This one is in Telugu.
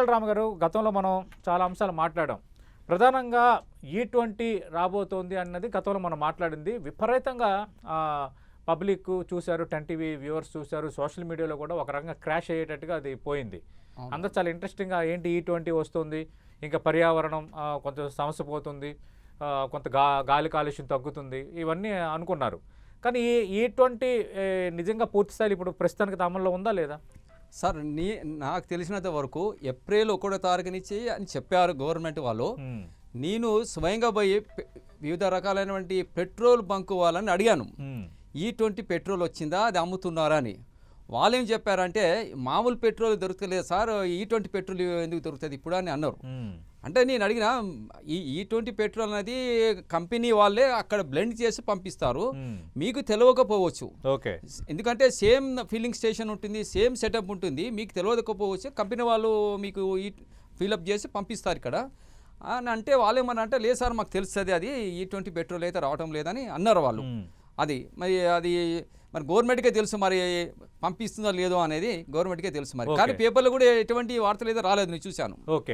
కొడాలి రామ గారు, గతంలో మనం చాలా అంశాలు మాట్లాడాం. ప్రధానంగా E20 రాబోతోంది అన్నది గతంలో మనం మాట్లాడింది. విపరీతంగా పబ్లిక్ చూశారు, 10 టీవీ వ్యూవర్స్ చూశారు, సోషల్ మీడియాలో కూడా ఒక రకంగా క్రాష్ అయ్యేటట్టుగా అది పోయింది. అందరూ చాలా ఇంట్రెస్టింగ్గా ఏంటి E20 వస్తుంది, ఇంకా పర్యావరణం కొంచెం సమస్య పోతుంది, కొంత గాలి కాలుష్యం తగ్గుతుంది, ఇవన్నీ అనుకున్నారు. కానీ E20 నిజంగా పూర్తిస్థాయి ఇప్పుడు ప్రస్తుతానికి అమల్లో ఉందా లేదా? సార్ నాకు తెలిసినంత వరకు ఏప్రిల్ 1వ తారీఖు నుంచి అని చెప్పారు గవర్నమెంట్ వాళ్ళు. నేను స్వయంగా పోయి వివిధ రకాలైనటువంటి పెట్రోల్ బంక్ వాళ్ళని అడిగాను, E20 పెట్రోల్ వచ్చిందా, అది అమ్ముతున్నారా అని. వాళ్ళు ఏం చెప్పారంటే మామూలు పెట్రోల్ దొరకలేదు సార్, E20 పెట్రోల్ ఎందుకు దొరుకుతుంది ఇప్పుడు అని అన్నారు. అంటే నేను అడిగిన E20 పెట్రోల్ అనేది కంపెనీ వాళ్ళే అక్కడ బ్లెండ్ చేసి పంపిస్తారు, మీకు తెలియకపోవచ్చు. ఓకే, ఎందుకంటే సేమ్ ఫిల్లింగ్ స్టేషన్ ఉంటుంది, సేమ్ సెటప్ ఉంటుంది, మీకు తెలియకపోవచ్చు, కంపెనీ వాళ్ళు మీకు ఫిల్అప్ చేసి పంపిస్తారు ఇక్కడ అని అంటే వాళ్ళు ఏమన్నా అంటే లేదు సార్ మాకు తెలుస్తుంది, అది E20 పెట్రోల్ అయితే రావటం లేదని అన్నారు వాళ్ళు. అది మరి గవర్నమెంట్కే తెలుసు, మరి పంపిస్తుందో లేదో అనేది గవర్నమెంట్కే తెలుసు మరి. కానీ పేపర్లో కూడా ఎటువంటి వార్తలు అయితే రాలేదు, నేను చూశాను. ఓకే.